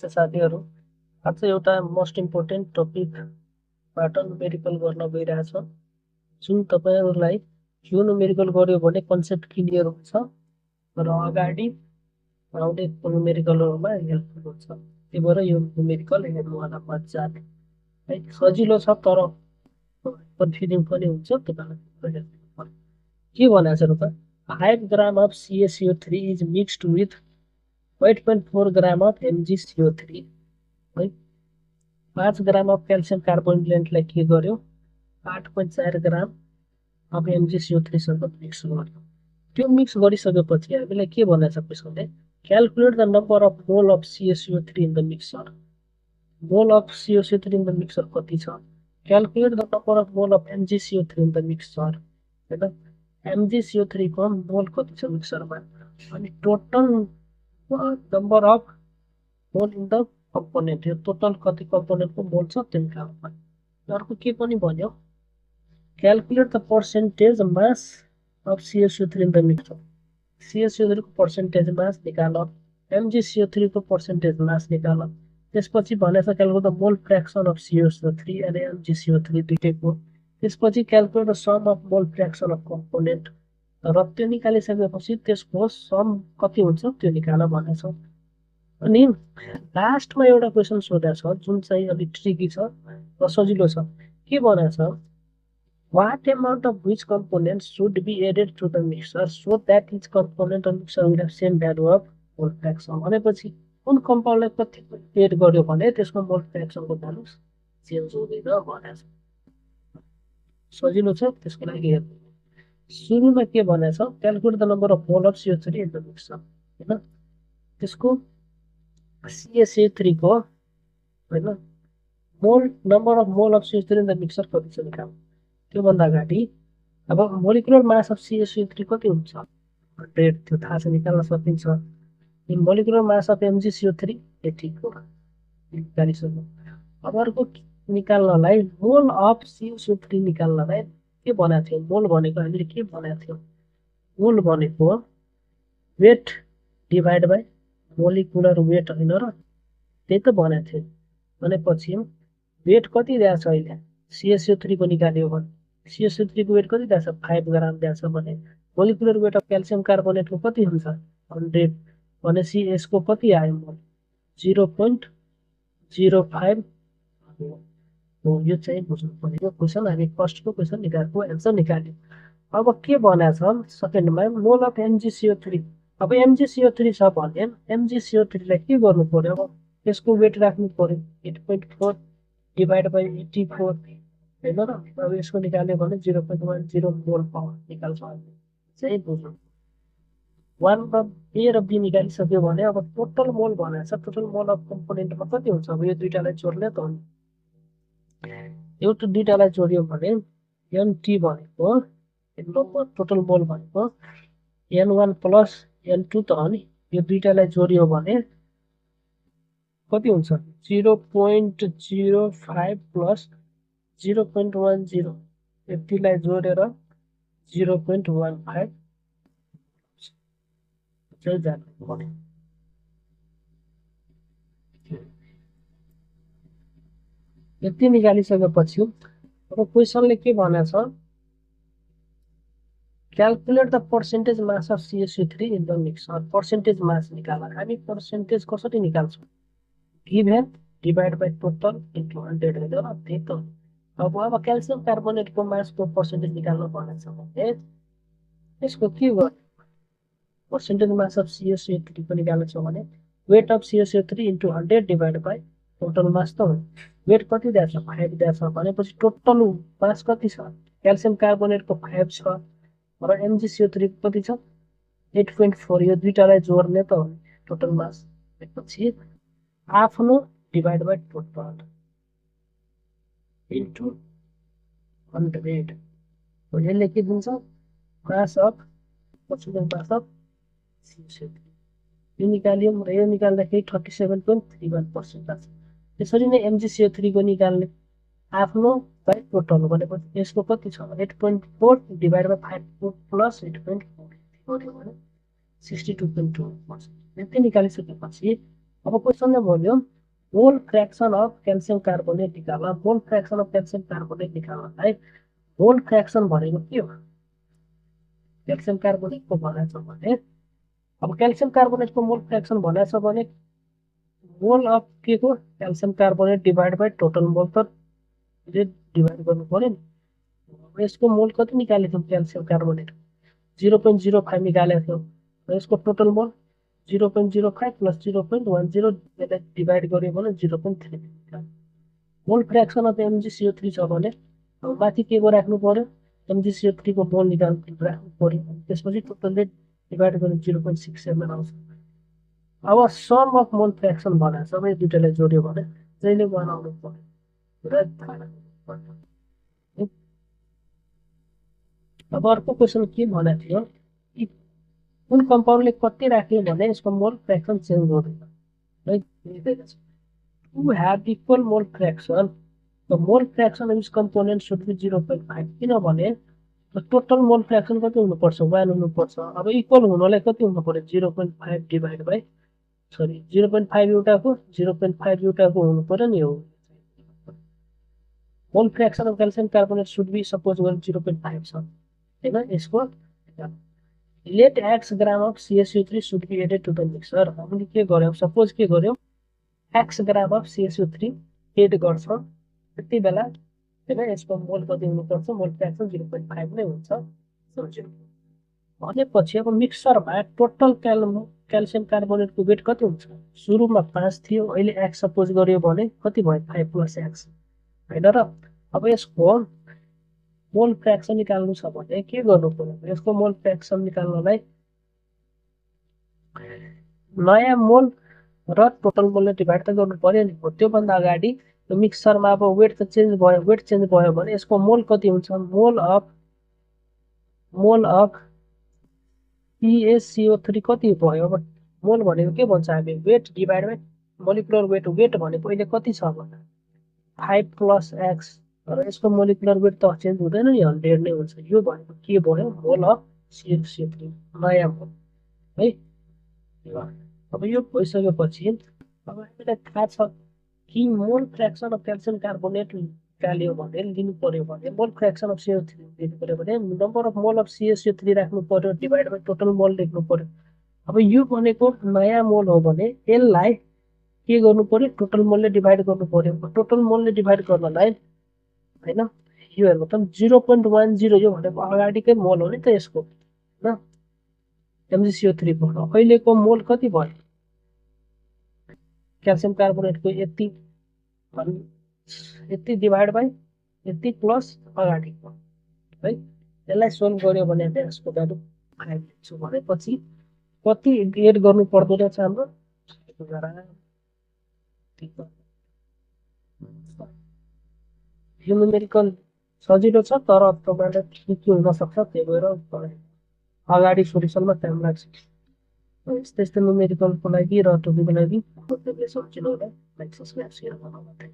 नमस्ते साथीहरू। आज एउटा मोस्ट इम्पोर्टेन्ट टपिकबाट न्युमेरिकल गर्न गइरहेछ, जुन तपाईँहरूलाई यो न्युमेरिकल गर्यो भने कन्सेप्ट क्लियर हुन्छ र अगाडि आउने न्युमेरिकलहरूमा हेल्पफुल हुन्छ। त्यही भएर यो न्युमेरिकल हेर्नु होला मजाले है। सजिलो छ तर कन्फ्युजिङ पनि हुन्छ। तपाईँलाई के भनेको छ त 5 ग्राम of CaCO3 is mixed with 8.4 gram of MgCO3 है। 5 ग्राम अफ क्याल्सियम कार्बोनेटलाई के गर्यो 8.4 ग्राम अफ MgCO3 सँग मिक्स गर्यो। त्यो मिक्स गरिसकेपछि हामीलाई के भनेको छ क्वेसनले calculate the number of mole of CaCO3 in the mixer. Mole of CaCO3 in the mixer कति छ, calculate the number of mole of MgCO3 in the mixer हैन। MgCO3 को मोल कति छ मिक्सरमा, अनि total number of mole in the component, यो total कति कम्पोनेन्टको मोल छ त्यो निकाल्नु। अर्को के पनि भन्यो calculate the percentage mass of CaCO3 in the mixer. CaCO3 को पर्सेन्टेज मास निकाल, MgCO3 को पर्सेन्टेज मास निकाल। त्यसपछि भनेको छ calculate the mole fraction of CaCO3 and MgCO3 दुईटैको। त्यसपछि calculate the sum of mole fraction of component, र त्यो निकालिसकेपछि त्यसको सम कति हुन्छ त्यो निकाल भनेको छ। अनि लास्टमा एउटा क्वेसन सोधेको छ जुन चाहिँ अलिक ट्रिकी छ र सजिलो छ। के भनेको छ what amount of which component should be added to the mixture so that each component of mixture will have same value of mole fraction. भनेपछि कुन कम्पाउन्डलाई कति एड गर्यो भने त्यसको मोल फ्र्याक्सनको भ्यालु चेन्ज हुँदैन भनेको छ। सजिलो छ, त्यसको लागि हेर्नु। सुरुमा के भनेको छ calculate the number of mole of CO3 in the mixer हैन। त्यसको CaCO3 को हैन मोल number of mole of CO3 in the mixer कति छ निकाल्नु। त्योभन्दा अगाडि अब मोलिकुलर मास अफ CaCO3 कति हुन्छ 100, त्यो थाहा छ, निकाल्न सकिन्छ। मोलिकुलर मास अफ MgCO3 80 को निकालिसक्यो। अब अर्को निकाल्नलाई मोल अफ CaCO3 निकाल्नलाई के भनेको थियो, मोल भनेको हामीले के भनेको थियो, मोल भनेको weight divide by molecular weight होइन र, त्यही त भनेको थियो। भनेपछि वेट कति दिएको छ अहिले CaCO3 को निकाल्यो भने CaCO3 को वेट कति दिएको छ 5 ग्राम दिएको छ भने मोलिकुलर वेट अफ क्याल्सियम कार्बोनेटको कति हुन्छ 100 भनेपछि यसको कति आयो मोल 0.05 हो। यो चाहिँ बुझ्नु पर्यो। क्वेसन हामी फर्स्टको क्वेसन निकालेको एन्सर निकाल्यो। अब के भनेको छ सेकेन्डमा मोल अफ MgCO3। अब MgCO3 छ भने MgCO3 लाई के गर्नु पर्यो, अब यसको वेट राख्नु पर्यो 8.4 डिभाइड बाई 84 हैन र। अब यसको निकाल्यो भने 0.10 मोल पावर निकाल्छ चाहिँ बुझ्नु। 1 र A र B निकालिसक्यो भने अब टोटल मोल भनेको छ टोटल मोल अफ कम्पोनेन्टमा कति हुन्छ। अब यो दुईटालाई जोड्ने त हो, एउटा दुईटालाई जोड्यो भने NT भनेको टोटल मोल भनेको N1 प्लस N2 त हो नि। यो दुईटालाई जोड्यो भने कति हुन्छ 0.05 प्लस 0.10, यतिलाई जोडेर 0.15 चाहिँ जानु पर्यो। यति निकालिसकेपछि अब क्वेसनले के भनेको छ calculate the percentage mass of CaCO3 in the mixer. Percentage mass निकाल। हामी पर्सेन्टेज कसरी निकाल्छौँ given divide by total into 100 होइन र, त्यही त। अब क्याल्सियम कार्बोनेटको मासको पर्सेन्टेज निकाल्नु भनेको छ भने यसको के गर्नु पर्सेन्टेज मास अफ CaCO3 को निकाल्नु छ भने weight of CaCO3 into 100 divide by total mass त हो। वेट कति दिएको छ 5 दिएको छ भनेपछि टोटल मास कति छ क्याल्सियम कार्बोनेटको 5 छ र MgCO3 कति छ 8.4। यो दुईटालाई जोड्ने त हो टोटल मास। त्यसपछि आफ्नो डिभाइड बाई टोटल इन्टु 100 हो। यसले के दिन्छ mass of percentage mass of CaCO3। यो निकाल्यो र यो निकाल्दाखेरि 37.31% आउँछ। त्यसरी नै MgCO3 को निकाल्ने आफ्नो बाई टोटल भनेपछि यसको कति छ 8.4 डिभाइड बाई 5 प्लस 8.4 गर्यो भने 62.2%। यति निकालिसकेपछि अब क्वेसनले भन्यो मोल फ्रेक्सन अफ क्याल्सियम कार्बोनेट निकाल्न। मोल फ्रेक्सन अफ क्याल्सियम कार्बोनेट निकाल्नलाई मोल फ्रेक्सन भनेको के हो? क्याल्सियम कार्बोनेटको भनेको छ भने अब क्याल्सियम कार्बोनेटको मोल फ्रेक्सन भनेको छ भने मोल अफ के को calcium carbonate divide by total mole त डिभाइड गर्नु पर्यो नि। अब यसको मोल कति निकालेको थियौँ? क्याल्सियम कार्बोनेट 0.05 निकालेको थियौँ र यसको टोटल मोल 0.05 प्लस 0.10 डिभाइड गर्यो भने 0.3 मोल फ्रेक्सन अफ MgCO3 छ भने अब माथि के को राख्नु पर्यो? MgCO3 को मोल राख्नु पर्यो। त्यसपछि टोटल रेट डिभाइड गरेर 0.67 आउँछ। अब सम अफ मोल फ्रेक्सन भनेको छ, यो दुईटालाई जोड्यो भने जहिले बनाउनु पर्यो। अब अर्को क्वेसन के भनेको थियो? कुन कम्पाउन्डले कति राख्यो भने यसको मोल फ्रेक्सन चेन्ज हुँदैन है। To have equal mole fraction the mole fraction of each component should be 0.5 किनभने टोटल मोल फ्रेक्सन कति हुनुपर्छ? 1 हुनुपर्छ। अब इक्वल हुनलाई कति हुनु पर्यो? 0.5 डिभाइड बाई 0.5 एउटाको 0.5 एउटाको हुनु पर्यो नि। हो mole fraction of calcium carbonate should be suppose गरेर 0.5 छ हैन। यसको let x gram of CaCO3 should be added to the mixture. हामीले के गर्यौं? सपोज के गर्यौं? x gram of CaCO3 add गर्छ त्यति बेला हैन यसको मोल कति हुनुपर्छ? मोल फ्रेक्सन 0.5 नै हुन्छ। भनेपछि अब मिक्सरमा टोटल क्याल्सियम कार्बोनेटको वेट कति हुन्छ? सुरुमा 5 थियो, अहिले x सपोज गर्यो भने कति भयो? 5 प्लस x हैन र। अब यसको मोल फ्रेक्सन निकाल्नु छ भने के गर्नु पर्यो? यसको मोल फ्रेक्सन निकाल्नलाई नयाँ मोल र टोटल मोलले डिभाइड त गर्नु पर्यो नि। त्यो भन्दा अगाडि मिक्सरमा अब वेट त चेन्ज भयो, वेट चेन्ज भयो भने यसको मोल कति हुन्छ? मोल अफ PaCO3 कति भयो? अब मोल भनेको के भन्छ हामी? Weight divide by molecular weight. Weight भनेको अहिले कति छ भने 5 प्लस x र यसको मोलिकुलर वेट त चेन्ज हुँदैन नि, 100 नै हुन्छ। यो भनेको के भयो? मोल अफ CaCO3 नयाँ मोल है। अब यो भइसकेपछि अब हामीलाई थाहा छ कि मोल फ्रेक्सन अफ क्याल्सियम कार्बोनेट निकाल्यो भने लिनु पर्यो भने मोल फ्रेक्सन अफ CO3 लिनु पर्यो भने number of mole of CaCO3 राख्नु पर्यो डिभाइड बाइ टोटल मोल लेख्नु पर्यो। अब यो भनेको नयाँ मोल हो भने यसलाई के गर्नु पर्यो? टोटल मोलले डिभाइड गर्नु पर्यो। टोटल मोलले डिभाइड गर्नलाई हैन यो हेर्नु त 0.10 यो भनेको अगाडिकै मोल हो नि त यसको हैन MgCO3 को। अहिलेको मोल कति भयो? क्याल्सियम कार्बोनेटको यति डिभाइड बाइ यति प्लस अगाडिको है। यसलाई सोल्भ गर्यो भने यसको भ्यालु 5 लेख्छु भनेपछि कति एड गर्नु पर्दो रहेछ हाम्रो? यो न्युमेरिकल सजिलो छ तर तपाईलाई के हुन सक्छ त्यही भएर अगाडि सोल्युसनमा टाइम लाग्छ। यस्तै न्युमेरिकलको लागि र टपिकको लागि सम्झिनु होला। लाइक सब्स्क्राइब सेयर गर्नु होला।